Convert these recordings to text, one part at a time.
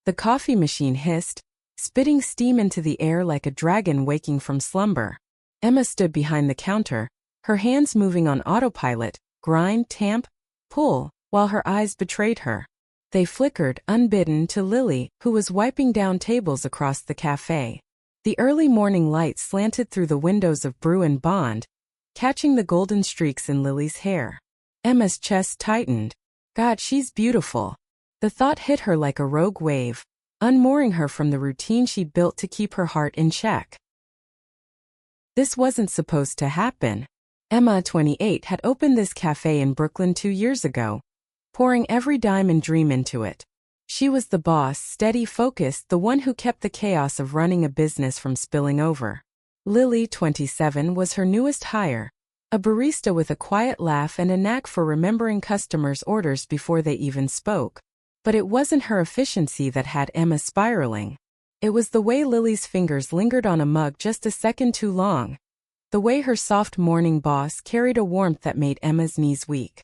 The coffee machine hissed, spitting steam into the air like a dragon waking from slumber. Emma stood behind the counter, her hands moving on autopilot, grind, tamp, pull, while her eyes betrayed her. They flickered, unbidden, to Lily, who was wiping down tables across the cafe. The early morning light slanted through the windows of Brew and Bond, catching the golden streaks in Lily's hair. Emma's chest tightened. God, she's beautiful. The thought hit her like a rogue wave, unmooring her from the routine she'd built to keep her heart in check. This wasn't supposed to happen. Emma, 28, had opened this cafe in Brooklyn 2 years ago, pouring every dime and dream into it. She was the boss, steady, focused, the one who kept the chaos of running a business from spilling over. Lily, 27, was her newest hire, a barista with a quiet laugh and a knack for remembering customers' orders before they even spoke. But it wasn't her efficiency that had Emma spiraling. It was the way Lily's fingers lingered on a mug just a second too long. The way her soft morning boss carried a warmth that made Emma's knees weak.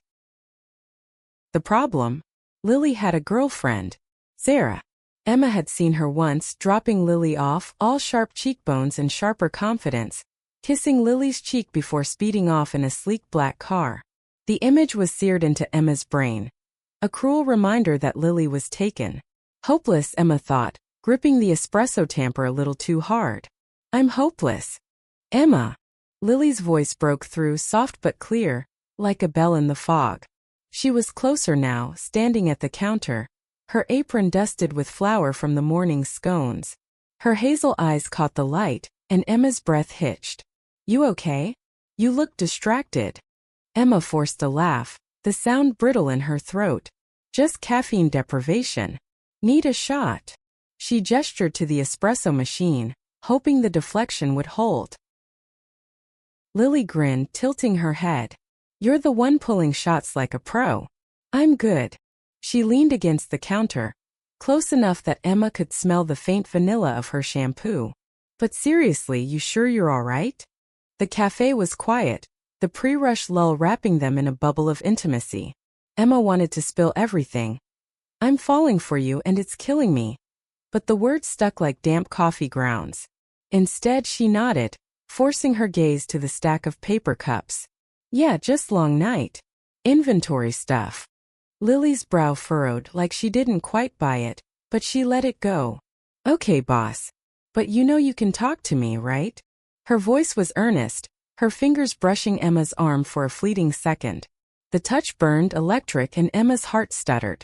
The problem? Lily had a girlfriend, Sarah. Emma had seen her once, dropping Lily off, all sharp cheekbones and sharper confidence, kissing Lily's cheek before speeding off in a sleek black car. The image was seared into Emma's brain, a cruel reminder that Lily was taken. Hopeless, Emma thought, gripping the espresso tamper a little too hard. I'm hopeless. Emma. Lily's voice broke through, soft but clear, like a bell in the fog. She was closer now, standing at the counter, her apron dusted with flour from the morning's scones. Her hazel eyes caught the light, and Emma's breath hitched. You okay? You look distracted. Emma forced a laugh, the sound brittle in her throat. Just caffeine deprivation. Need a shot. She gestured to the espresso machine, hoping the deflection would hold. Lily grinned, tilting her head. You're the one pulling shots like a pro. I'm good. She leaned against the counter, close enough that Emma could smell the faint vanilla of her shampoo. But seriously, you sure you're all right? The cafe was quiet, the pre-rush lull wrapping them in a bubble of intimacy. Emma wanted to spill everything. I'm falling for you and it's killing me. But the words stuck like damp coffee grounds. Instead, she nodded, forcing her gaze to the stack of paper cups. Yeah, just long night. Inventory stuff. Lily's brow furrowed like she didn't quite buy it, but she let it go. Okay, boss. But you know you can talk to me, right? Her voice was earnest, her fingers brushing Emma's arm for a fleeting second. The touch burned electric and Emma's heart stuttered.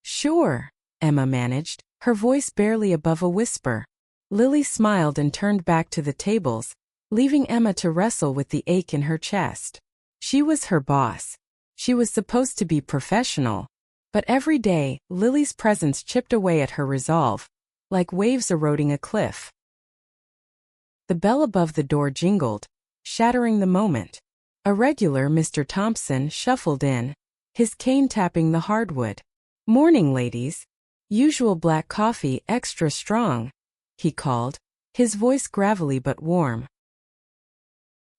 Sure, Emma managed, her voice barely above a whisper. Lily smiled and turned back to the tables, leaving Emma to wrestle with the ache in her chest. She was her boss. She was supposed to be professional. But every day, Lily's presence chipped away at her resolve, like waves eroding a cliff. The bell above the door jingled, shattering the moment. A regular Mr. Thompson shuffled in, his cane tapping the hardwood. Morning, ladies. Usual black coffee, extra strong, he called, his voice gravelly but warm.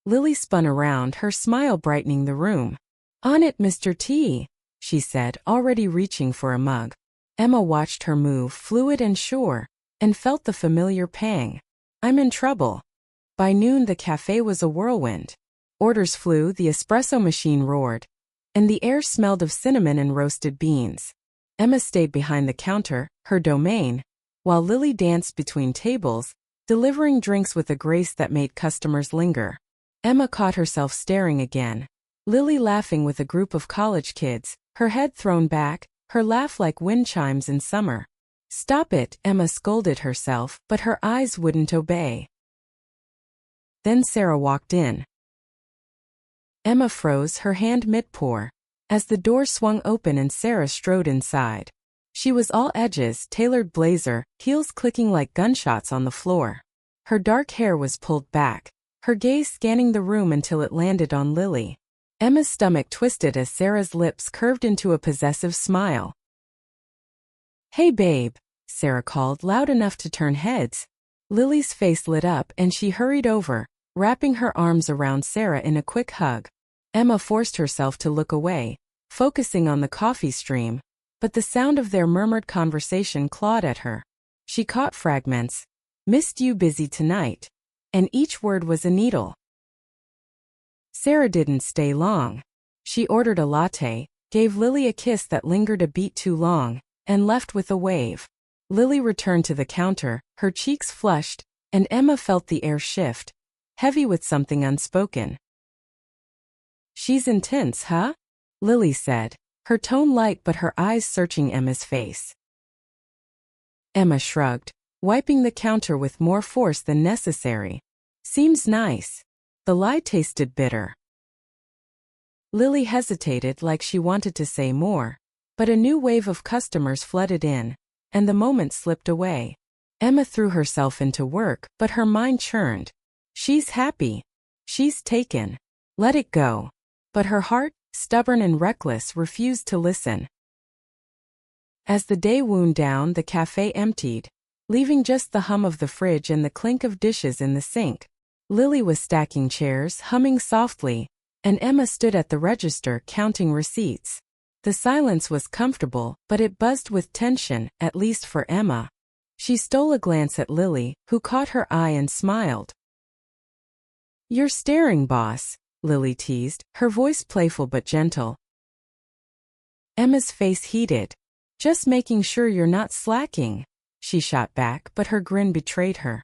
Lily spun around, her smile brightening the room. On it, Mr. T, she said, already reaching for a mug. Emma watched her move, fluid and sure, and felt the familiar pang. I'm in trouble. By noon the cafe was a whirlwind. Orders flew, the espresso machine roared, and the air smelled of cinnamon and roasted beans. Emma stayed behind the counter, her domain, while Lily danced between tables, delivering drinks with a grace that made customers linger. Emma caught herself staring again. Lily laughing with a group of college kids, her head thrown back, her laugh like wind chimes in summer. Stop it, Emma scolded herself, but her eyes wouldn't obey. Then Sarah walked in. Emma froze, her hand mid-pour, as the door swung open and Sarah strode inside. She was all edges, tailored blazer, heels clicking like gunshots on the floor. Her dark hair was pulled back, her gaze scanning the room until it landed on Lily. Emma's stomach twisted as Sarah's lips curved into a possessive smile. Hey babe, Sarah called, loud enough to turn heads. Lily's face lit up and she hurried over, wrapping her arms around Sarah in a quick hug. Emma forced herself to look away, focusing on the coffee stream, but the sound of their murmured conversation clawed at her. She caught fragments. "Missed you, busy tonight." And each word was a needle. Sarah didn't stay long. She ordered a latte, gave Lily a kiss that lingered a beat too long, and left with a wave. Lily returned to the counter, her cheeks flushed, and Emma felt the air shift, heavy with something unspoken. "She's intense, huh?" Lily said, her tone light but her eyes searching Emma's face. Emma shrugged, wiping the counter with more force than necessary. "Seems nice." The lie tasted bitter. Lily hesitated like she wanted to say more, but a new wave of customers flooded in, and the moment slipped away. Emma threw herself into work, but her mind churned. She's happy. She's taken. Let it go. But her heart, stubborn and reckless, refused to listen. As the day wound down, the cafe emptied, leaving just the hum of the fridge and the clink of dishes in the sink. Lily was stacking chairs, humming softly, and Emma stood at the register counting receipts. The silence was comfortable, but it buzzed with tension, at least for Emma. She stole a glance at Lily, who caught her eye and smiled. "You're staring, boss," Lily teased, her voice playful but gentle. Emma's face heated. "Just making sure you're not slacking," she shot back, but her grin betrayed her.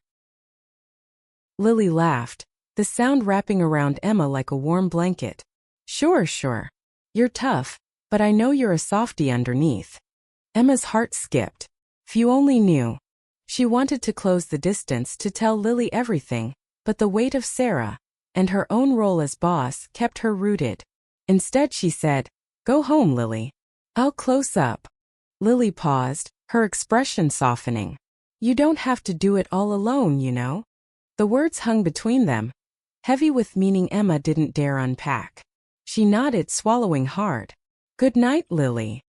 Lily laughed, the sound wrapping around Emma like a warm blanket. Sure. You're tough, but I know you're a softie underneath." Emma's heart skipped. If you only knew. She wanted to close the distance to tell Lily everything, but the weight of Sarah, and her own role as boss, kept her rooted. Instead she said, "Go home, Lily. I'll close up." Lily paused, her expression softening. "You don't have to do it all alone, you know." The words hung between them, heavy with meaning Emma didn't dare unpack. She nodded, swallowing hard. "Good night, Lily."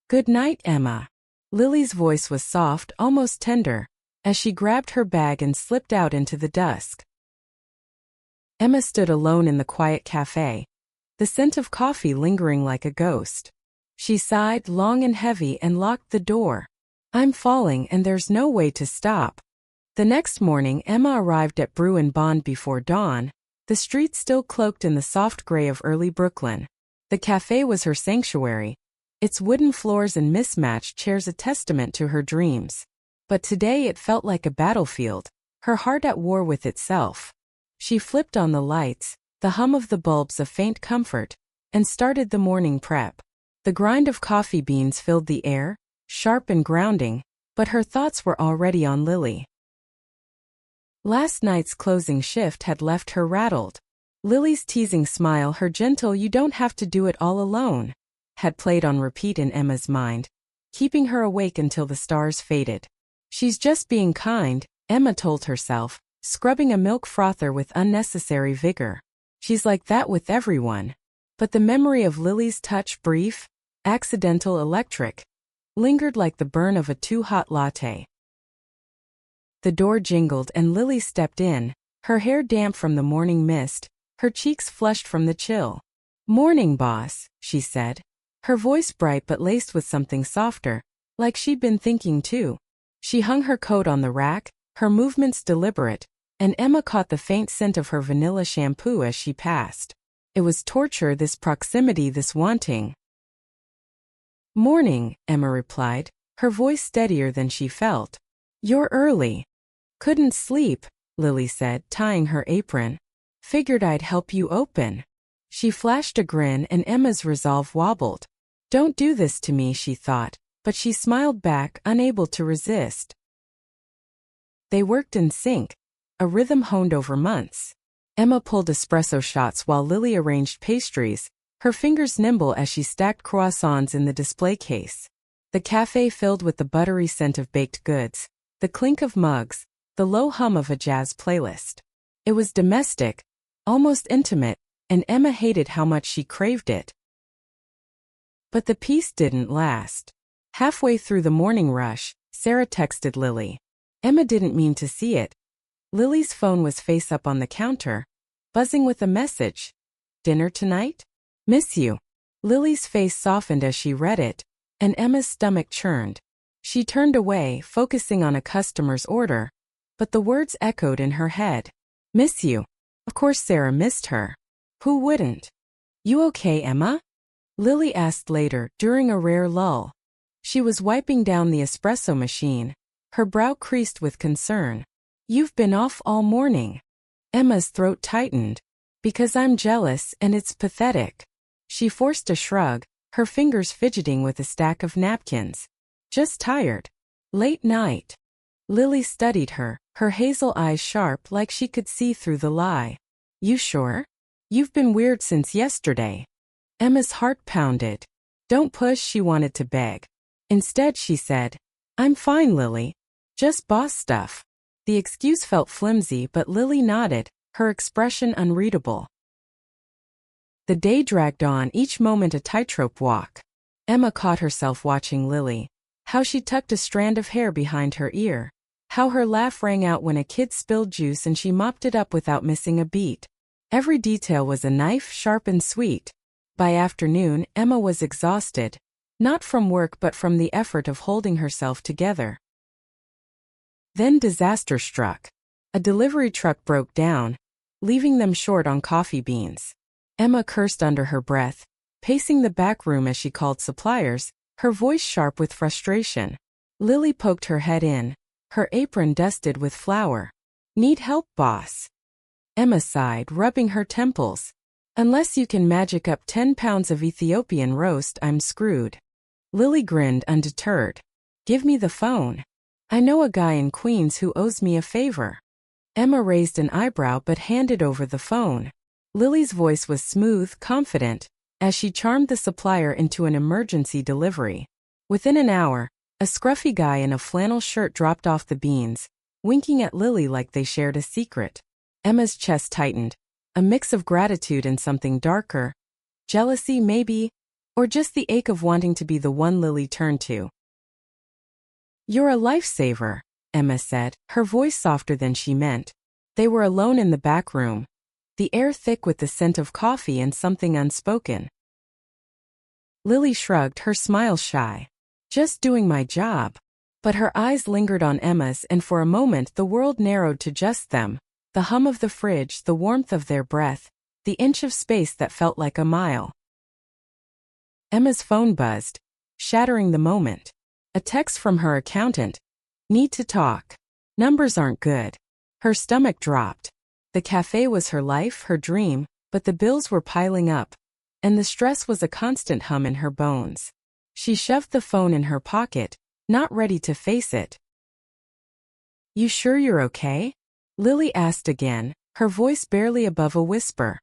"Good night, Emma." Lily's voice was soft, almost tender, as she grabbed her bag and slipped out into the dusk. Emma stood alone in the quiet cafe, the scent of coffee lingering like a ghost. She sighed long and heavy and locked the door. "I'm falling and there's no way to stop." The next morning Emma arrived at Brew and Bond before dawn, the streets still cloaked in the soft gray of early Brooklyn. The cafe was her sanctuary, its wooden floors and mismatched chairs a testament to her dreams. But today it felt like a battlefield, her heart at war with itself. She flipped on the lights, the hum of the bulbs a faint comfort, and started the morning prep. The grind of coffee beans filled the air, sharp and grounding, but her thoughts were already on Lily. Last night's closing shift had left her rattled. Lily's teasing smile, her gentle "you don't have to do it all alone," had played on repeat in Emma's mind, keeping her awake until the stars faded. She's just being kind, Emma told herself, scrubbing a milk frother with unnecessary vigor. She's like that with everyone. But the memory of Lily's touch, brief, accidental, electric, lingered like the burn of a too-hot latte. The door jingled and Lily stepped in, her hair damp from the morning mist, her cheeks flushed from the chill. "Morning, boss," she said, her voice bright but laced with something softer, like she'd been thinking too. She hung her coat on the rack, her movements deliberate, and Emma caught the faint scent of her vanilla shampoo as she passed. It was torture, this proximity, this wanting. "Morning," Emma replied, her voice steadier than she felt. "You're early." "Couldn't sleep," Lily said, tying her apron. "Figured I'd help you open." She flashed a grin and Emma's resolve wobbled. "Don't do this to me," she thought, but she smiled back, unable to resist. They worked in sync, a rhythm honed over months. Emma pulled espresso shots while Lily arranged pastries, her fingers nimble as she stacked croissants in the display case. The cafe filled with the buttery scent of baked goods, the clink of mugs, the low hum of a jazz playlist. It was domestic, almost intimate, and Emma hated how much she craved it. But the peace didn't last. Halfway through the morning rush, Sarah texted Lily. Emma didn't mean to see it. Lily's phone was face up on the counter, buzzing with a message. "Dinner tonight? Miss you." Lily's face softened as she read it, and Emma's stomach churned. She turned away, focusing on a customer's order, but the words echoed in her head. Miss you. Of course Sarah missed her. Who wouldn't? You okay, Emma? Lily asked later, during a rare lull. She was wiping down the espresso machine, her brow creased with concern. You've been off all morning. Emma's throat tightened. Because I'm jealous and it's pathetic. She forced a shrug, her fingers fidgeting with a stack of napkins. Just tired. Late night. Lily studied her, her hazel eyes sharp like she could see through the lie. You sure? You've been weird since yesterday. Emma's heart pounded. Don't push, she wanted to beg. Instead she said, I'm fine, Lily. Just boss stuff. The excuse felt flimsy, but Lily nodded, her expression unreadable. The day dragged on, each moment a tightrope walk. Emma caught herself watching Lily. How she tucked a strand of hair behind her ear. How her laugh rang out when a kid spilled juice and she mopped it up without missing a beat. Every detail was a knife, sharp and sweet. By afternoon, Emma was exhausted. Not from work but from the effort of holding herself together. Then disaster struck. A delivery truck broke down, leaving them short on coffee beans. Emma cursed under her breath, pacing the back room as she called suppliers, her voice sharp with frustration. Lily poked her head in, her apron dusted with flour. Need help, boss? Emma sighed, rubbing her temples. Unless you can magic up 10 pounds of Ethiopian roast, I'm screwed. Lily grinned, undeterred. Give me the phone. I know a guy in Queens who owes me a favor. Emma raised an eyebrow but handed over the phone. Lily's voice was smooth, confident, as she charmed the supplier into an emergency delivery. Within an hour, a scruffy guy in a flannel shirt dropped off the beans, winking at Lily like they shared a secret. Emma's chest tightened, a mix of gratitude and something darker. Jealousy, maybe, or just the ache of wanting to be the one Lily turned to. You're a lifesaver, Emma said, her voice softer than she meant. They were alone in the back room, the air thick with the scent of coffee and something unspoken. Lily shrugged, her smile shy. Just doing my job. But her eyes lingered on Emma's, and for a moment the world narrowed to just them. The hum of the fridge, the warmth of their breath, the inch of space that felt like a mile. Emma's phone buzzed, shattering the moment. A text from her accountant. Need to talk. Numbers aren't good. Her stomach dropped. The cafe was her life, her dream, but the bills were piling up, and the stress was a constant hum in her bones. She shoved the phone in her pocket, not ready to face it. You sure you're okay? Lily asked again, her voice barely above a whisper.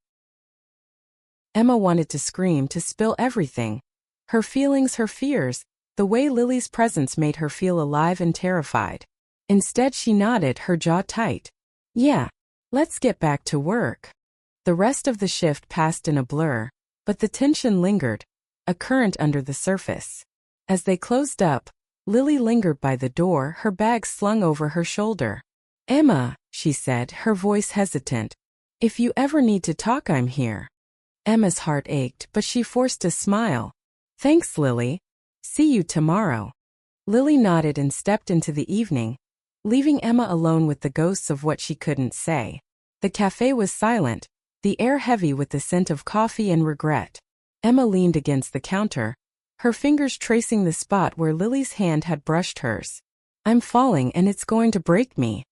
Emma wanted to scream, to spill everything. Her feelings, her fears, the way Lily's presence made her feel alive and terrified. Instead she nodded, her jaw tight. Yeah. Let's get back to work. The rest of the shift passed in a blur, but the tension lingered, a current under the surface. As they closed up, Lily lingered by the door, her bag slung over her shoulder. Emma, she said, her voice hesitant. If you ever need to talk, I'm here. Emma's heart ached, but she forced a smile. Thanks, Lily. See you tomorrow. Lily nodded and stepped into the evening, leaving Emma alone with the ghosts of what she couldn't say. The cafe was silent, the air heavy with the scent of coffee and regret. Emma leaned against the counter, her fingers tracing the spot where Lily's hand had brushed hers. I'm falling and it's going to break me.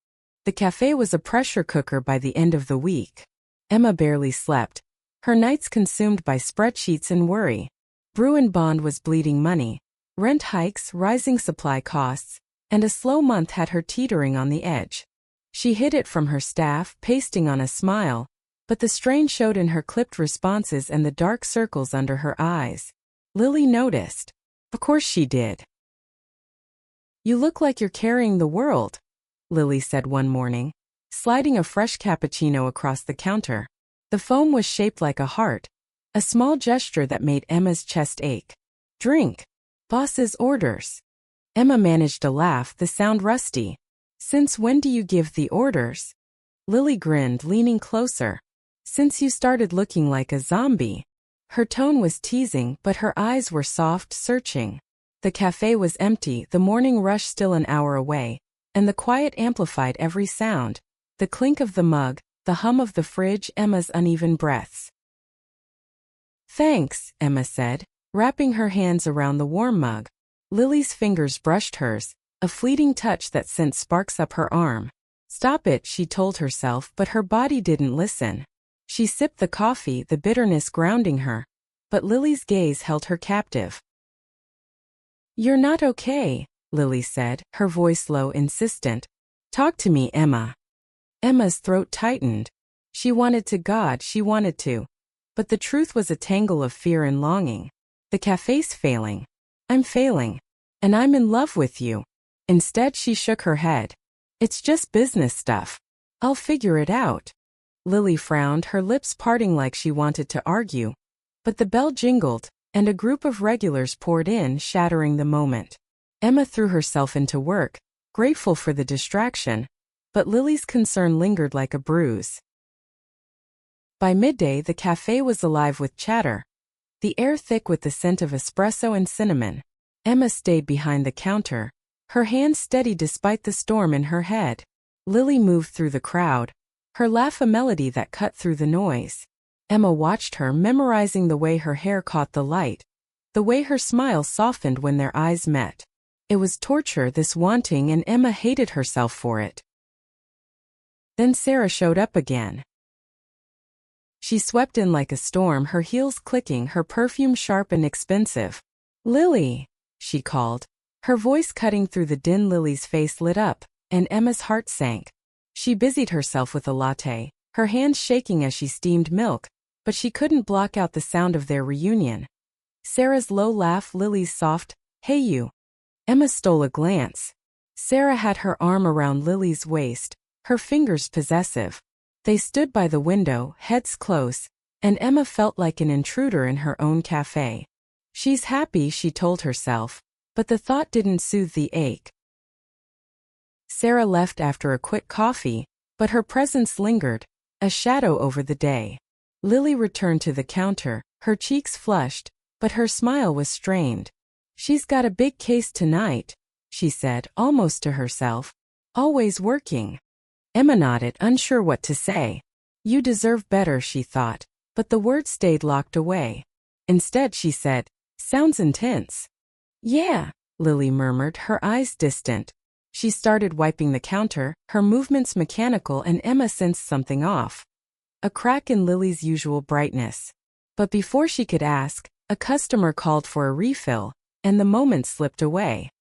The cafe was a pressure cooker by the end of the week. Emma barely slept, her nights consumed by spreadsheets and worry. Bruin Bond was bleeding money, rent hikes, rising supply costs, and a slow month had her teetering on the edge. She hid it from her staff, pasting on a smile, but the strain showed in her clipped responses and the dark circles under her eyes. Lily noticed. Of course she did. You look like you're carrying the world, Lily said one morning, sliding a fresh cappuccino across the counter. The foam was shaped like a heart, a small gesture that made Emma's chest ache. Drink. Boss's orders. Emma managed to laugh, the sound rusty. Since when do you give the orders? Lily grinned, leaning closer. Since you started looking like a zombie. Her tone was teasing, but her eyes were soft, searching. The cafe was empty, the morning rush still an hour away, and the quiet amplified every sound, the clink of the mug, the hum of the fridge, Emma's uneven breaths. "Thanks," Emma said, wrapping her hands around the warm mug. Lily's fingers brushed hers, a fleeting touch that sent sparks up her arm. "Stop it," she told herself, but her body didn't listen. She sipped the coffee, the bitterness grounding her, but Lily's gaze held her captive. "You're not okay," Lily said, her voice low, insistent. "Talk to me, Emma." Emma's throat tightened. She wanted to God, she wanted to. But the truth was a tangle of fear and longing. "The cafe's failing. I'm failing. And I'm in love with you." Instead, she shook her head. "It's just business stuff. I'll figure it out." Lily frowned, her lips parting like she wanted to argue. But the bell jingled, and a group of regulars poured in, shattering the moment. Emma threw herself into work, grateful for the distraction, but Lily's concern lingered like a bruise. By midday, the cafe was alive with chatter, the air thick with the scent of espresso and cinnamon. Emma stayed behind the counter, her hands steady despite the storm in her head. Lily moved through the crowd, her laugh a melody that cut through the noise. Emma watched her, memorizing the way her hair caught the light, the way her smile softened when their eyes met. It was torture, this wanting, and Emma hated herself for it. Then Sarah showed up again. She swept in like a storm, her heels clicking, her perfume sharp and expensive. "Lily," she called, her voice cutting through the din. Lily's face lit up, and Emma's heart sank. She busied herself with a latte, her hands shaking as she steamed milk, but she couldn't block out the sound of their reunion. Sarah's low laugh, Lily's soft, "Hey you." Emma stole a glance. Sarah had her arm around Lily's waist, her fingers possessive. They stood by the window, heads close, and Emma felt like an intruder in her own cafe. She's happy, she told herself, but the thought didn't soothe the ache. Sarah left after a quick coffee, but her presence lingered, a shadow over the day. Lily returned to the counter, her cheeks flushed, but her smile was strained. "She's got a big case tonight," she said, almost to herself. "Always working." Emma nodded, unsure what to say. "You deserve better," she thought, but the words stayed locked away. Instead, she said, "Sounds intense." "Yeah," Lily murmured, her eyes distant. She started wiping the counter, her movements mechanical, and Emma sensed something off. A crack in Lily's usual brightness. But before she could ask, a customer called for a refill, and the moment slipped away.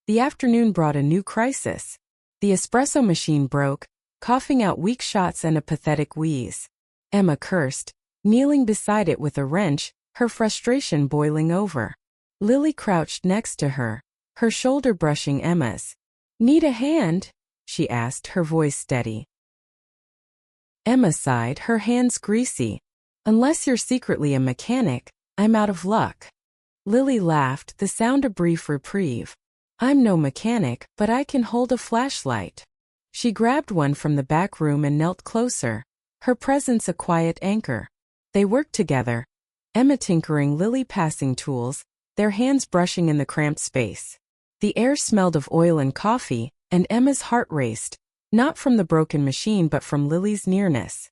The afternoon brought a new crisis. The espresso machine broke, coughing out weak shots and a pathetic wheeze. Emma cursed, kneeling beside it with a wrench, her frustration boiling over. Lily crouched next to her, her shoulder brushing Emma's. "Need a hand?" she asked, her voice steady. Emma sighed, her hands greasy. "Unless you're secretly a mechanic, I'm out of luck." Lily laughed, the sound a brief reprieve. "I'm no mechanic, but I can hold a flashlight." She grabbed one from the back room and knelt closer, her presence a quiet anchor. They worked together, Emma tinkering, Lily passing tools, their hands brushing in the cramped space. The air smelled of oil and coffee, and Emma's heart raced, not from the broken machine but from Lily's nearness.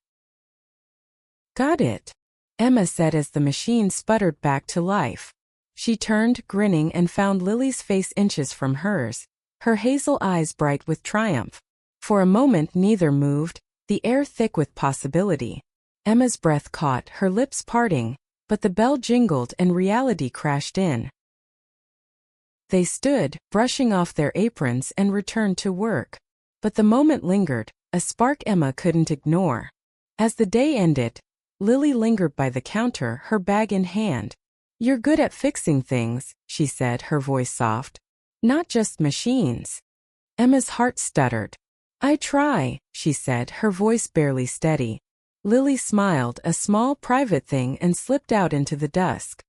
"Got it," Emma said as the machine sputtered back to life. She turned, grinning, and found Lily's face inches from hers, her hazel eyes bright with triumph. For a moment neither moved, the air thick with possibility. Emma's breath caught, her lips parting, but the bell jingled and reality crashed in. They stood, brushing off their aprons, and returned to work. But the moment lingered, a spark Emma couldn't ignore. As the day ended, Lily lingered by the counter, her bag in hand. "You're good at fixing things," she said, her voice soft. "Not just machines." Emma's heart stuttered. "I try," she said, her voice barely steady. Lily smiled, a small private thing, and slipped out into the dusk.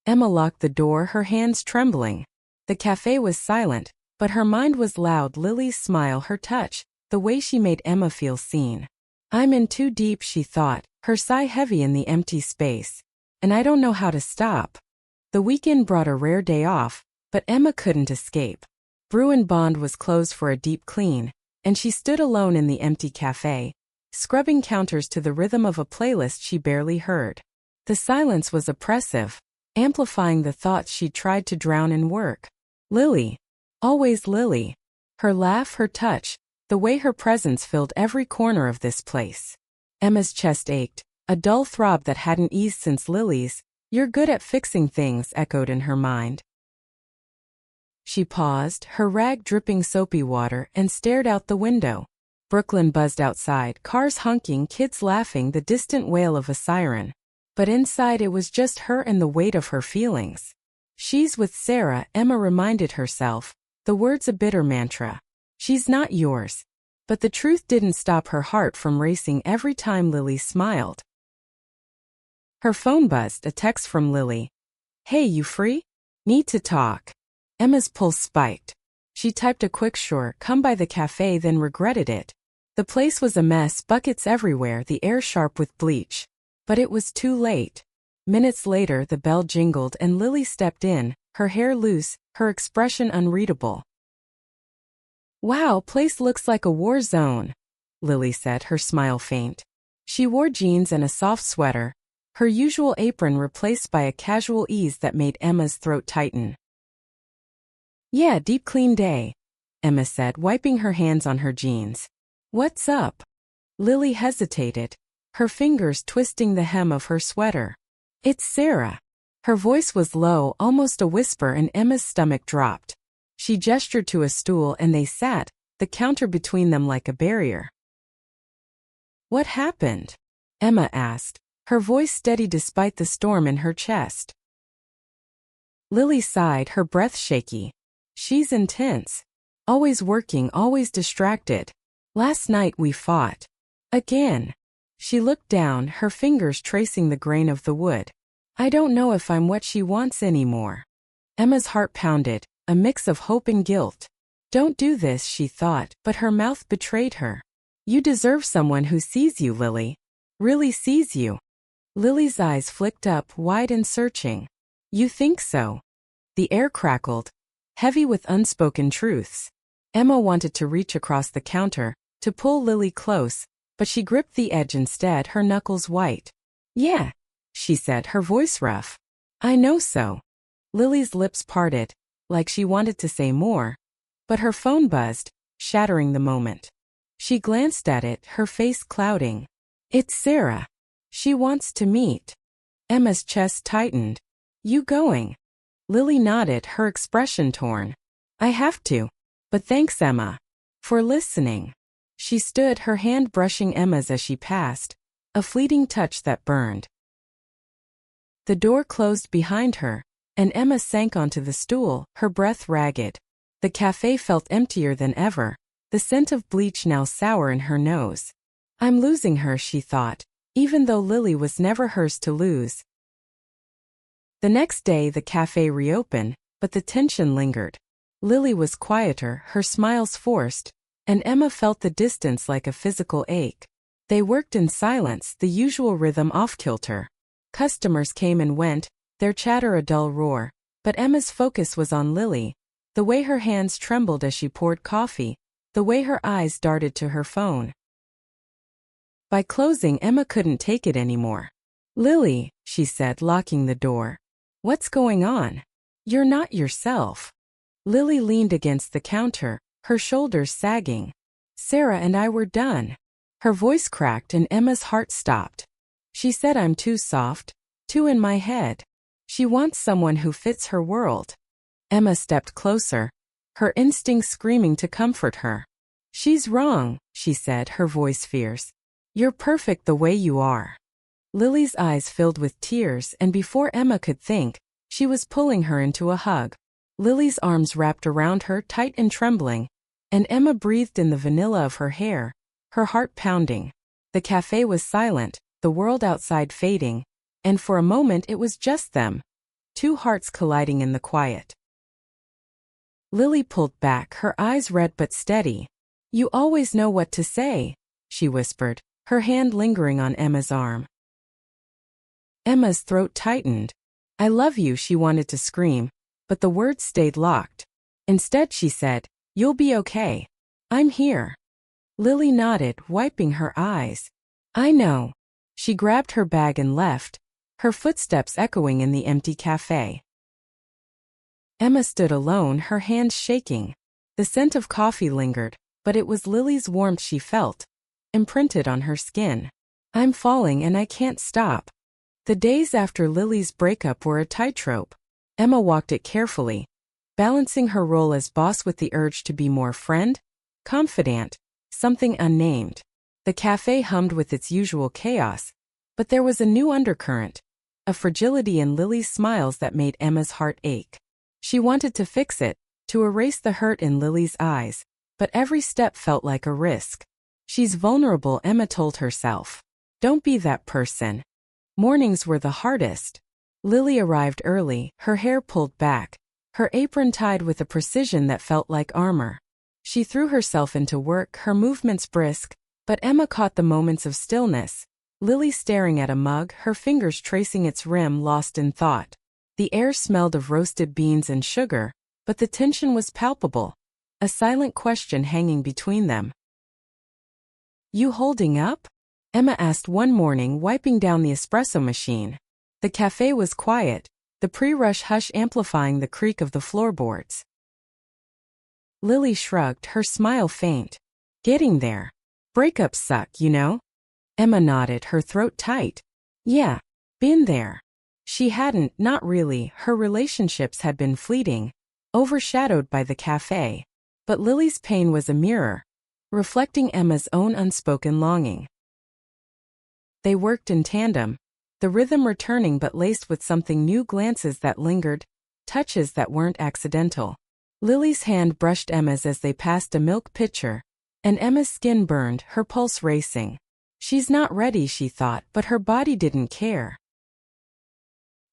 Emma locked the door, her hands trembling. The cafe was silent, but her mind was loud. Lily's smile, her touch, the way she made Emma feel seen. "I'm in too deep," she thought, her sigh heavy in the empty space. "And I don't know how to stop." The weekend brought a rare day off, but Emma couldn't escape. Bruin Bond was closed for a deep clean, and she stood alone in the empty cafe, scrubbing counters to the rhythm of a playlist she barely heard. The silence was oppressive, amplifying the thoughts she tried to drown in work. Lily. Always Lily. Her laugh, her touch, the way her presence filled every corner of this place. Emma's chest ached, a dull throb that hadn't eased since Lily's "You're good at fixing things" echoed in her mind. She paused, her rag dripping soapy water, and stared out the window. Brooklyn buzzed outside, cars honking, kids laughing, the distant wail of a siren. But inside it was just her and the weight of her feelings. She's with Sarah, Emma reminded herself, the words a bitter mantra. She's not yours. But the truth didn't stop her heart from racing every time Lily smiled. Her phone buzzed, a text from Lily. "Hey, you free? Need to talk." Emma's pulse spiked. She typed a quick "sure, come by the cafe," then regretted it. The place was a mess, buckets everywhere, the air sharp with bleach. But it was too late. Minutes later the bell jingled and Lily stepped in, her hair loose, her expression unreadable. "Wow, place looks like a war zone," Lily said, her smile faint. She wore jeans and a soft sweater, her usual apron replaced by a casual ease that made Emma's throat tighten. "Yeah, deep clean day," Emma said, wiping her hands on her jeans. "What's up?" Lily hesitated, her fingers twisting the hem of her sweater. "It's Sarah." Her voice was low, almost a whisper, and Emma's stomach dropped. She gestured to a stool and they sat, the counter between them like a barrier. "What happened?" Emma asked, her voice steady despite the storm in her chest. Lily sighed, her breath shaky. "She's intense. Always working, always distracted. Last night we fought. Again." She looked down, her fingers tracing the grain of the wood. "I don't know if I'm what she wants anymore." Emma's heart pounded, a mix of hope and guilt. Don't do this, she thought, but her mouth betrayed her. "You deserve someone who sees you, Lily. Really sees you." Lily's eyes flicked up, wide and searching. "You think so?" The air crackled, heavy with unspoken truths. Emma wanted to reach across the counter, to pull Lily close, but she gripped the edge instead, her knuckles white. "Yeah," she said, her voice rough. "I know so." Lily's lips parted, like she wanted to say more, but her phone buzzed, shattering the moment. She glanced at it, her face clouding. "It's Sarah. She wants to meet." Emma's chest tightened. "You going?" Lily nodded, her expression torn. "I have to. But thanks, Emma, for listening." She stood, her hand brushing Emma's as she passed, a fleeting touch that burned. The door closed behind her, and Emma sank onto the stool, her breath ragged. The cafe felt emptier than ever, the scent of bleach now sour in her nose. "I'm losing her," she thought, even though Lily was never hers to lose. The next day the cafe reopened, but the tension lingered. Lily was quieter, her smiles forced, and Emma felt the distance like a physical ache. They worked in silence, the usual rhythm off-kilter. Customers came and went, their chatter a dull roar, but Emma's focus was on Lily, the way her hands trembled as she poured coffee, the way her eyes darted to her phone. By closing, Emma couldn't take it anymore. "Lily," she said, locking the door. "What's going on? You're not yourself." Lily leaned against the counter, her shoulders sagging. "Sarah and I were done." Her voice cracked and Emma's heart stopped. She said, "I'm too soft, too in my head." She wants someone who fits her world. Emma stepped closer, her instincts screaming to comfort her. "She's wrong," she said, her voice fierce. "You're perfect the way you are." Lily's eyes filled with tears, and before Emma could think, she was pulling her into a hug. Lily's arms wrapped around her, tight and trembling, and Emma breathed in the vanilla of her hair, her heart pounding. The cafe was silent, the world outside fading, and for a moment it was just them, two hearts colliding in the quiet. Lily pulled back, her eyes red but steady. "You always know what to say," she whispered, her hand lingering on Emma's arm. Emma's throat tightened. I love you, she wanted to scream, but the words stayed locked. Instead she said, you'll be okay. I'm here. Lily nodded, wiping her eyes. I know. She grabbed her bag and left, her footsteps echoing in the empty cafe. Emma stood alone, her hands shaking. The scent of coffee lingered, but it was Lily's warmth she felt, imprinted on her skin. I'm falling and I can't stop. The days after Lily's breakup were a tightrope. Emma walked it carefully, balancing her role as boss with the urge to be more friend, confidant, something unnamed. The cafe hummed with its usual chaos, but there was a new undercurrent, a fragility in Lily's smiles that made Emma's heart ache. She wanted to fix it, to erase the hurt in Lily's eyes, but every step felt like a risk. She's vulnerable, Emma told herself. Don't be that person. Mornings were the hardest. Lily arrived early, her hair pulled back, her apron tied with a precision that felt like armor. She threw herself into work, her movements brisk, but Emma caught the moments of stillness. Lily staring at a mug, her fingers tracing its rim, lost in thought. The air smelled of roasted beans and sugar, but the tension was palpable, a silent question hanging between them. You holding up? Emma asked one morning, wiping down the espresso machine. The cafe was quiet, the pre-rush hush amplifying the creak of the floorboards. Lily shrugged, her smile faint. Getting there. Breakups suck, you know? Emma nodded, her throat tight. Yeah, been there. She hadn't, not really, her relationships had been fleeting, overshadowed by the cafe. But Lily's pain was a mirror, reflecting Emma's own unspoken longing. They worked in tandem, the rhythm returning but laced with something new, glances that lingered, touches that weren't accidental. Lily's hand brushed Emma's as they passed a milk pitcher, and Emma's skin burned, her pulse racing. She's not ready, she thought, but her body didn't care.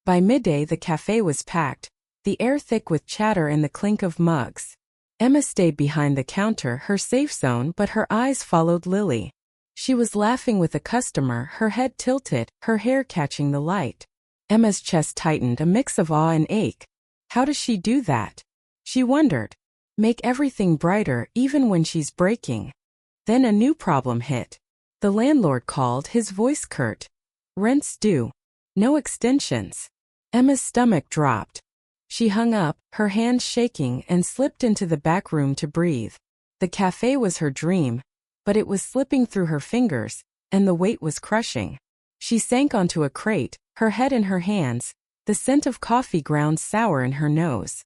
By midday the cafe was packed, the air thick with chatter and the clink of mugs. Emma stayed behind the counter, her safe zone, but her eyes followed Lily. She was laughing with a customer, her head tilted, her hair catching the light. Emma's chest tightened, a mix of awe and ache. How does she do that? She wondered. Make everything brighter, even when she's breaking. Then a new problem hit. The landlord called, his voice curt. Rent's due. No extensions. Emma's stomach dropped. She hung up, her hands shaking, and slipped into the back room to breathe. The cafe was her dream, but it was slipping through her fingers, and the weight was crushing. She sank onto a crate, her head in her hands, the scent of coffee ground sour in her nose.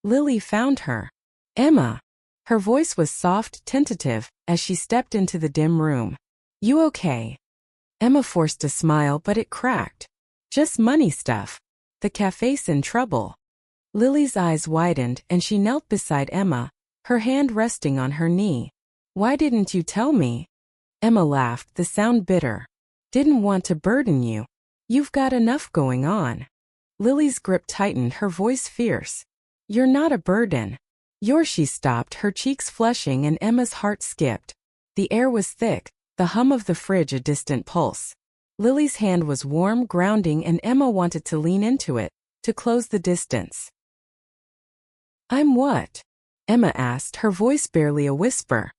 Lily found her. Emma. Her voice was soft, tentative, as she stepped into the dim room. You okay? Emma forced a smile, but it cracked. Just money stuff. The cafe's in trouble. Lily's eyes widened, and she knelt beside Emma, her hand resting on her knee. Why didn't you tell me? Emma laughed, the sound bitter. Didn't want to burden you. You've got enough going on. Lily's grip tightened, her voice fierce. You're not a burden. She stopped, her cheeks flushing, and Emma's heart skipped. The air was thick, the hum of the fridge a distant pulse. Lily's hand was warm, grounding, and Emma wanted to lean into it, to close the distance. I'm what? Emma asked, her voice barely a whisper.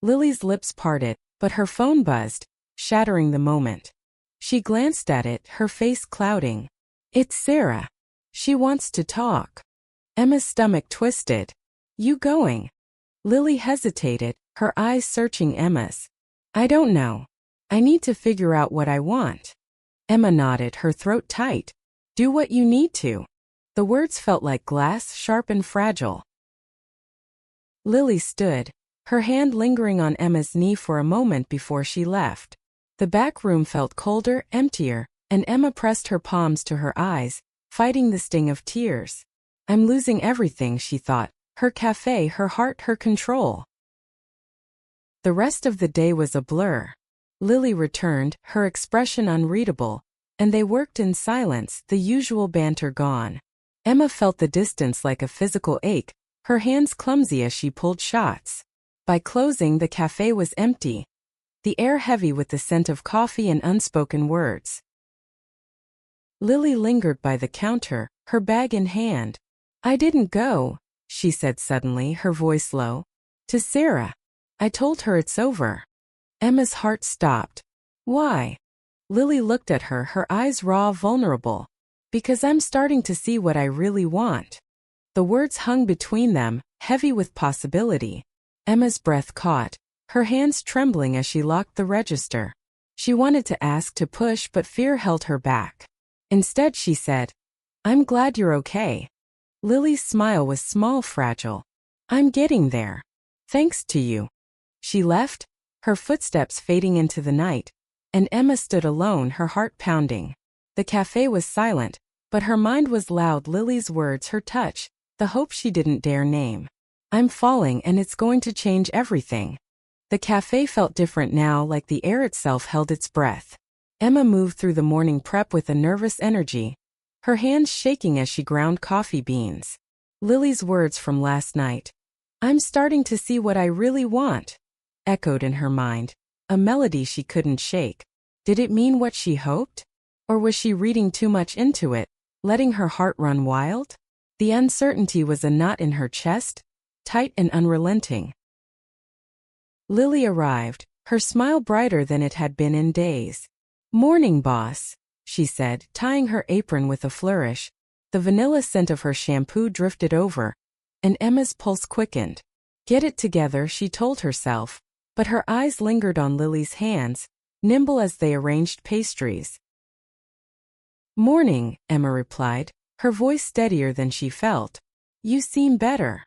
Lily's lips parted, but her phone buzzed, shattering the moment. She glanced at it, her face clouding. It's Sarah. She wants to talk. Emma's stomach twisted. You going? Lily hesitated, her eyes searching Emma's. I don't know. I need to figure out what I want. Emma nodded, her throat tight. Do what you need to. The words felt like glass, sharp and fragile. Lily stood, her hand lingering on Emma's knee for a moment before she left. The back room felt colder, emptier, and Emma pressed her palms to her eyes, fighting the sting of tears. I'm losing everything, she thought. Her cafe, her heart, her control. The rest of the day was a blur. Lily returned, her expression unreadable, and they worked in silence, the usual banter gone. Emma felt the distance like a physical ache, her hands clumsy as she pulled shots. By closing, the cafe was empty, the air heavy with the scent of coffee and unspoken words. Lily lingered by the counter, her bag in hand. I didn't go, she said suddenly, her voice low. To Sarah. I told her it's over. Emma's heart stopped. Why? Lily looked at her, her eyes raw, vulnerable. Because I'm starting to see what I really want. The words hung between them, heavy with possibility. Emma's breath caught, her hands trembling as she locked the register. She wanted to ask, to push, but fear held her back. Instead she said, I'm glad you're okay. Lily's smile was small, fragile. I'm getting there. Thanks to you. She left, her footsteps fading into the night, and Emma stood alone, her heart pounding. The cafe was silent, but her mind was loud. Lily's words, her touch, the hope she didn't dare name. I'm falling and it's going to change everything. The cafe felt different now, like the air itself held its breath. Emma moved through the morning prep with a nervous energy, her hands shaking as she ground coffee beans. Lily's words from last night, I'm starting to see what I really want, echoed in her mind, a melody she couldn't shake. Did it mean what she hoped? Or was she reading too much into it, letting her heart run wild? The uncertainty was a knot in her chest, tight and unrelenting. Lily arrived, her smile brighter than it had been in days. Morning, boss, she said, tying her apron with a flourish. The vanilla scent of her shampoo drifted over, and Emma's pulse quickened. Get it together, she told herself, but her eyes lingered on Lily's hands, nimble as they arranged pastries. Morning, Emma replied, her voice steadier than she felt. You seem better.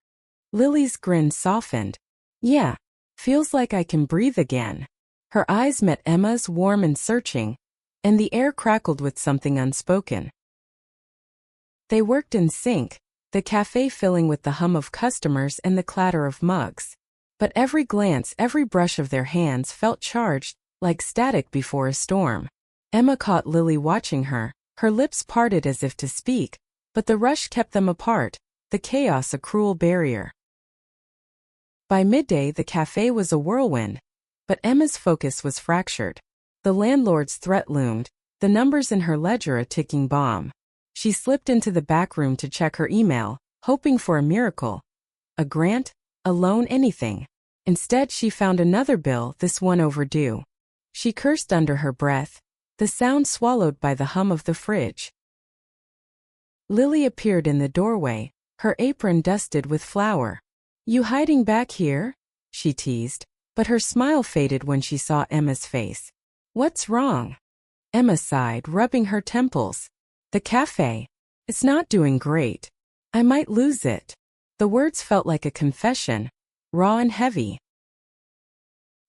Lily's grin softened. Yeah, feels like I can breathe again. Her eyes met Emma's, warm and searching, and the air crackled with something unspoken. They worked in sync, the cafe filling with the hum of customers and the clatter of mugs. But every glance, every brush of their hands felt charged, like static before a storm. Emma caught Lily watching her, her lips parted as if to speak, but the rush kept them apart, the chaos a cruel barrier. By midday the cafe was a whirlwind, but Emma's focus was fractured. The landlord's threat loomed, the numbers in her ledger a ticking bomb. She slipped into the back room to check her email, hoping for a miracle. A grant, a loan, anything. Instead she found another bill, this one overdue. She cursed under her breath, the sound swallowed by the hum of the fridge. Lily appeared in the doorway, her apron dusted with flour. You hiding back here? She teased, but her smile faded when she saw Emma's face. What's wrong? Emma sighed, rubbing her temples. The cafe. It's not doing great. I might lose it. The words felt like a confession, raw and heavy.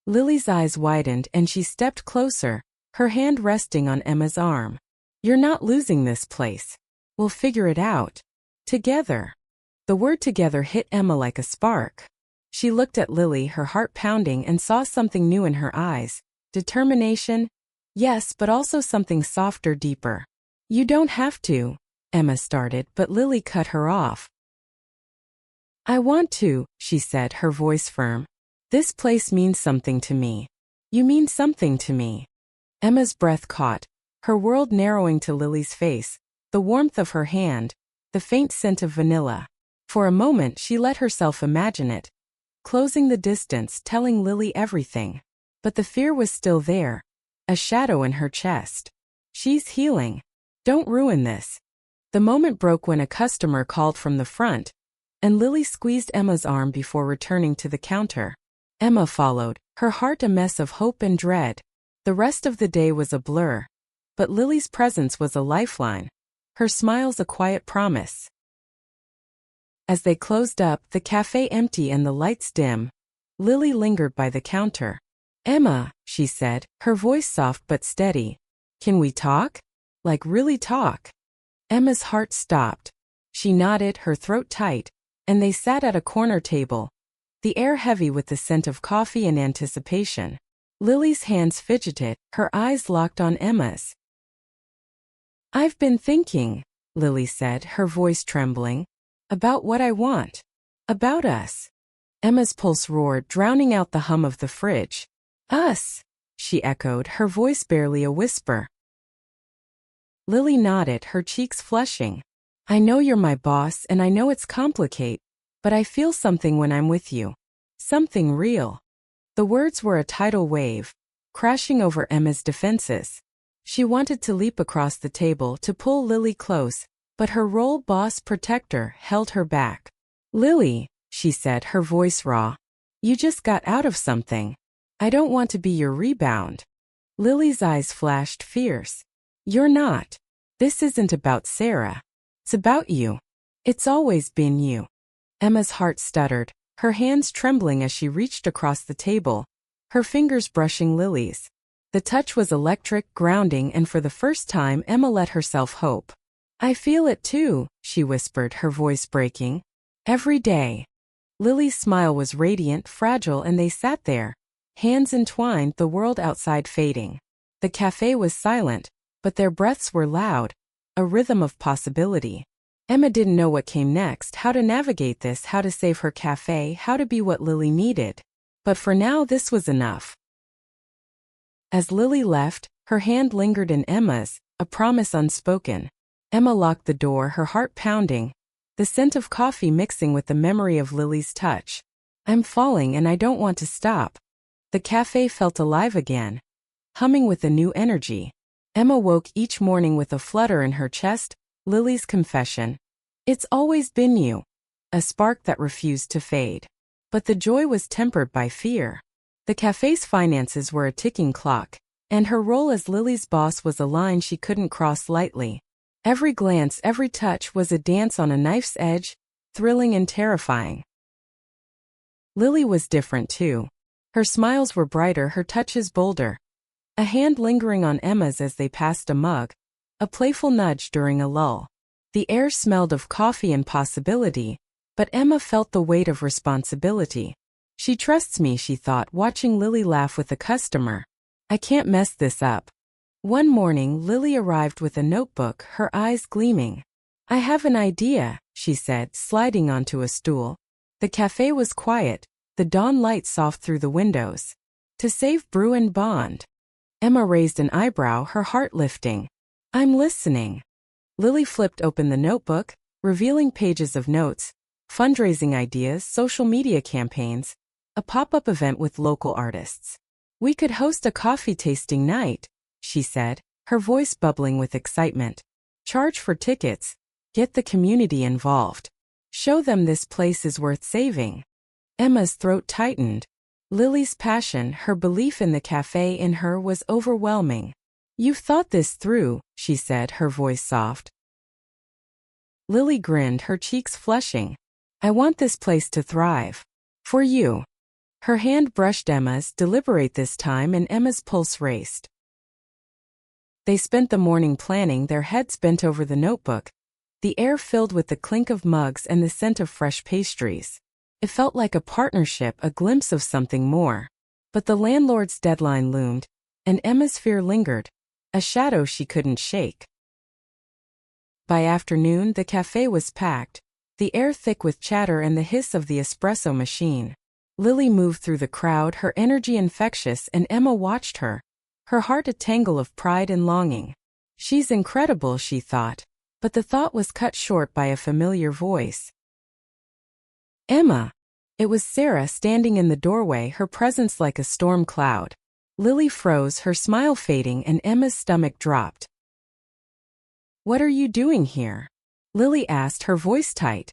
Lily's eyes widened and she stepped closer, her hand resting on Emma's arm. You're not losing this place. We'll figure it out. Together. The word together hit Emma like a spark. She looked at Lily, her heart pounding, and saw something new in her eyes. Determination? Yes, but also something softer, deeper. You don't have to, Emma started, but Lily cut her off. I want to, she said, her voice firm. This place means something to me. You mean something to me. Emma's breath caught, her world narrowing to Lily's face, the warmth of her hand, the faint scent of vanilla. For a moment she let herself imagine it, closing the distance, telling Lily everything. But the fear was still there, a shadow in her chest. She's healing. Don't ruin this. The moment broke when a customer called from the front, and Lily squeezed Emma's arm before returning to the counter. Emma followed, her heart a mess of hope and dread. The rest of the day was a blur, but Lily's presence was a lifeline, her smiles a quiet promise. As they closed up, the cafe empty and the lights dim, Lily lingered by the counter. Emma, she said, her voice soft but steady. Can we talk? Like really talk? Emma's heart stopped. She nodded, her throat tight, and they sat at a corner table, the air heavy with the scent of coffee and anticipation. Lily's hands fidgeted, her eyes locked on Emma's. I've been thinking, Lily said, her voice trembling, about what I want. About us. Emma's pulse roared, drowning out the hum of the fridge. Us, she echoed, her voice barely a whisper. Lily nodded, her cheeks flushing. I know you're my boss and I know it's complicated, but I feel something when I'm with you. Something real. The words were a tidal wave, crashing over Emma's defenses. She wanted to leap across the table to pull Lily close, but her role boss protector held her back. Lily, she said, her voice raw. You just got out of something. I don't want to be your rebound. Lily's eyes flashed fierce. You're not. This isn't about Sarah. It's about you. It's always been you. Emma's heart stuttered, her hands trembling as she reached across the table, her fingers brushing Lily's. The touch was electric, grounding, and for the first time Emma let herself hope. I feel it too, she whispered, her voice breaking. Every day. Lily's smile was radiant, fragile, and they sat there, hands entwined, the world outside fading. The cafe was silent, but their breaths were loud, a rhythm of possibility. Emma didn't know what came next, how to navigate this, how to save her cafe, how to be what Lily needed. But for now this was enough. As Lily left, her hand lingered in Emma's, a promise unspoken. Emma locked the door, her heart pounding, the scent of coffee mixing with the memory of Lily's touch. I'm falling and I don't want to stop. The cafe felt alive again, humming with a new energy. Emma woke each morning with a flutter in her chest, Lily's confession. It's always been you. A spark that refused to fade. But the joy was tempered by fear. The cafe's finances were a ticking clock, and her role as Lily's boss was a line she couldn't cross lightly. Every glance, every touch was a dance on a knife's edge, thrilling and terrifying. Lily was different too. Her smiles were brighter, her touches bolder. A hand lingering on Emma's as they passed a mug, a playful nudge during a lull. The air smelled of coffee and possibility, but Emma felt the weight of responsibility. She trusts me, she thought, watching Lily laugh with a customer. I can't mess this up. One morning Lily arrived with a notebook, her eyes gleaming. I have an idea, she said, sliding onto a stool. The cafe was quiet, the dawn light soft through the windows. To save brew and bond. Emma raised an eyebrow, her heart lifting. I'm listening. Lily flipped open the notebook, revealing pages of notes, fundraising ideas, social media campaigns, a pop-up event with local artists. We could host a coffee tasting night, she said, her voice bubbling with excitement. Charge for tickets, get the community involved. Show them this place is worth saving. Emma's throat tightened. Lily's passion, her belief in the cafe, in her, was overwhelming. You've thought this through, she said, her voice soft. Lily grinned, her cheeks flushing. I want this place to thrive. For you. Her hand brushed Emma's, deliberate this time, and Emma's pulse raced. They spent the morning planning, their heads bent over the notebook, the air filled with the clink of mugs and the scent of fresh pastries. It felt like a partnership, a glimpse of something more. But the landlord's deadline loomed, and Emma's fear lingered, a shadow she couldn't shake. By afternoon, the cafe was packed, the air thick with chatter and the hiss of the espresso machine. Lily moved through the crowd, her energy infectious, and Emma watched her, her heart a tangle of pride and longing. She's incredible, she thought, but the thought was cut short by a familiar voice. Emma. It was Sarah standing in the doorway, her presence like a storm cloud. Lily froze, her smile fading, and Emma's stomach dropped. What are you doing here? Lily asked, her voice tight.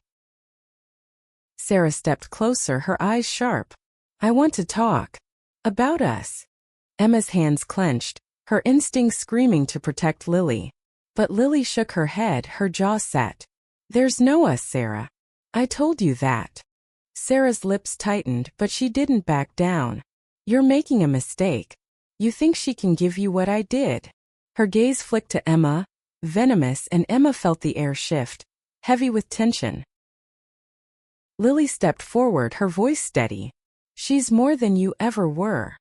Sarah stepped closer, her eyes sharp. I want to talk. About us. Emma's hands clenched, her instincts screaming to protect Lily. But Lily shook her head, her jaw set. There's no us, Sarah. I told you that. Sarah's lips tightened, but she didn't back down. You're making a mistake. You think she can give you what I did. Her gaze flicked to Emma, venomous, and Emma felt the air shift, heavy with tension. Lily stepped forward, her voice steady. She's more than you ever were.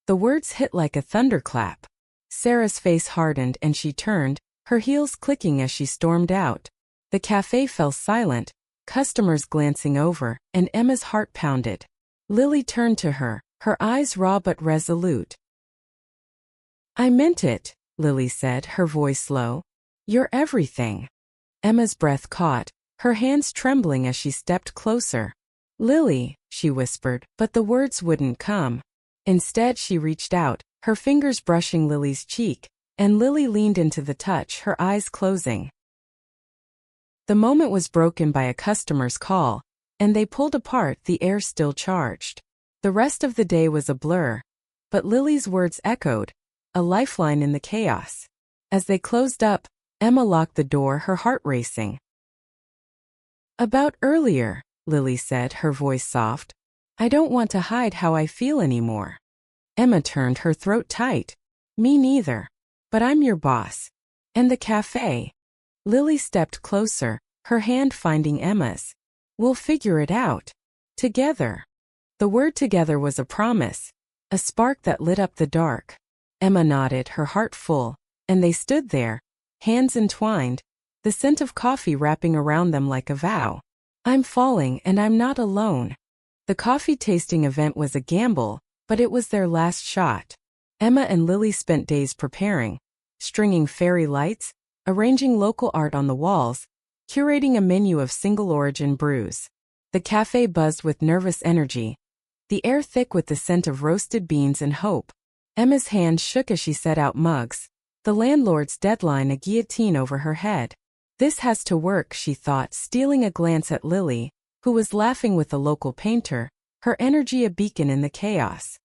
The words hit like a thunderclap. Sarah's face hardened and she turned, her heels clicking as she stormed out. The cafe fell silent, customers glancing over, and Emma's heart pounded. Lily turned to her, her eyes raw but resolute. I meant it, Lily said, her voice low. You're everything. Emma's breath caught, her hands trembling as she stepped closer. Lily, she whispered, but the words wouldn't come. Instead, she reached out, her fingers brushing Lily's cheek, and Lily leaned into the touch, her eyes closing. The moment was broken by a customer's call, and they pulled apart, the air still charged. The rest of the day was a blur, but Lily's words echoed, a lifeline in the chaos. As they closed up, Emma locked the door, her heart racing. About earlier, Lily said, her voice soft. I don't want to hide how I feel anymore. Emma turned, her throat tight. Me neither. But I'm your boss. And the cafe. Lily stepped closer, her hand finding Emma's. We'll figure it out. Together. The word together was a promise, a spark that lit up the dark. Emma nodded, her heart full, and they stood there, hands entwined, the scent of coffee wrapping around them like a vow. I'm falling and I'm not alone. The coffee tasting event was a gamble, but it was their last shot. Emma and Lily spent days preparing, stringing fairy lights, arranging local art on the walls, curating a menu of single-origin brews. The cafe buzzed with nervous energy, the air thick with the scent of roasted beans and hope. Emma's hand shook as she set out mugs, the landlord's deadline a guillotine over her head. This has to work, she thought, stealing a glance at Lily, who was laughing with a local painter, her energy a beacon in the chaos.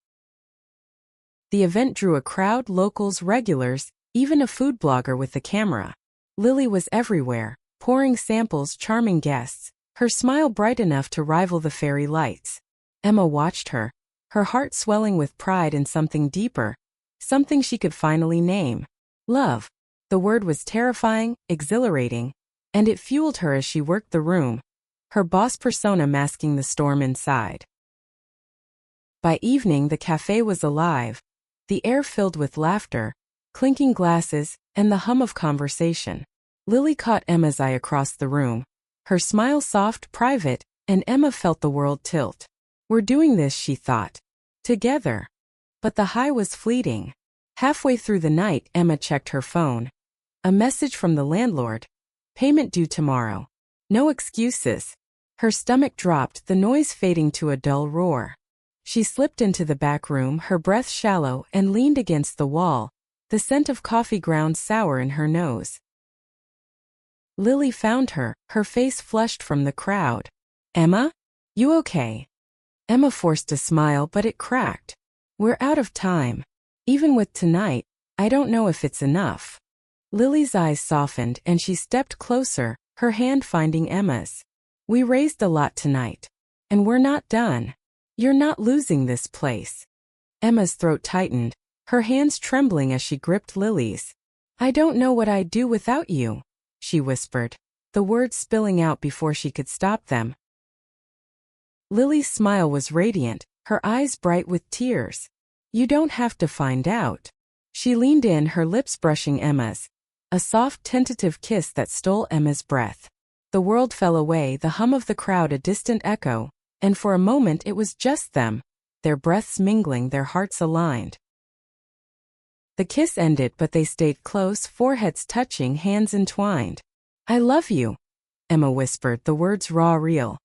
The event drew a crowd, locals, regulars, even a food blogger with a camera. Lily was everywhere, pouring samples, charming guests, her smile bright enough to rival the fairy lights. Emma watched her, her heart swelling with pride in something deeper, something she could finally name. Love. The word was terrifying, exhilarating, and it fueled her as she worked the room, her boss persona masking the storm inside. By evening, the cafe was alive, the air filled with laughter, clinking glasses, and the hum of conversation. Lily caught Emma's eye across the room, her smile soft, private, and Emma felt the world tilt. We're doing this, she thought. Together. But the high was fleeting. Halfway through the night, Emma checked her phone. A message from the landlord. Payment due tomorrow. No excuses. Her stomach dropped, the noise fading to a dull roar. She slipped into the back room, her breath shallow, and leaned against the wall, the scent of coffee ground sour in her nose. Lily found her, her face flushed from the crowd. Emma? You okay? Emma forced a smile, but it cracked. We're out of time. Even with tonight, I don't know if it's enough. Lily's eyes softened and she stepped closer, her hand finding Emma's. We raised a lot tonight. And we're not done. You're not losing this place. Emma's throat tightened, her hands trembling as she gripped Lily's. I don't know what I'd do without you, she whispered, the words spilling out before she could stop them. Lily's smile was radiant, her eyes bright with tears. You don't have to find out. She leaned in, her lips brushing Emma's, a soft, tentative kiss that stole Emma's breath. The world fell away, the hum of the crowd a distant echo, and for a moment it was just them, their breaths mingling, their hearts aligned. The kiss ended, but they stayed close, foreheads touching, hands entwined. I love you, Emma whispered, the words raw, real.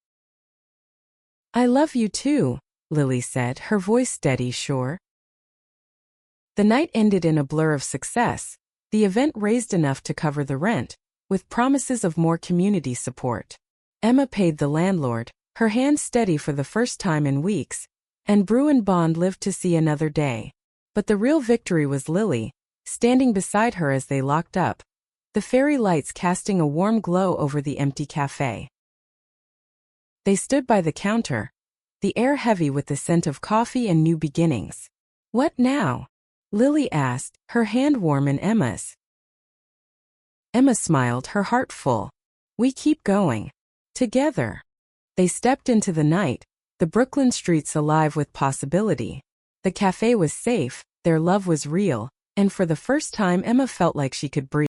I love you too, Lily said, her voice steady, sure. The night ended in a blur of success. The event raised enough to cover the rent, with promises of more community support. Emma paid the landlord, her hands steady for the first time in weeks, and Brew and Bond lived to see another day. But the real victory was Lily, standing beside her as they locked up, the fairy lights casting a warm glow over the empty cafe. They stood by the counter, the air heavy with the scent of coffee and new beginnings. What now? Lily asked, her hand warm in Emma's. Emma smiled, her heart full. We keep going. Together. They stepped into the night, the Brooklyn streets alive with possibility. The cafe was safe, their love was real, and for the first time Emma felt like she could breathe.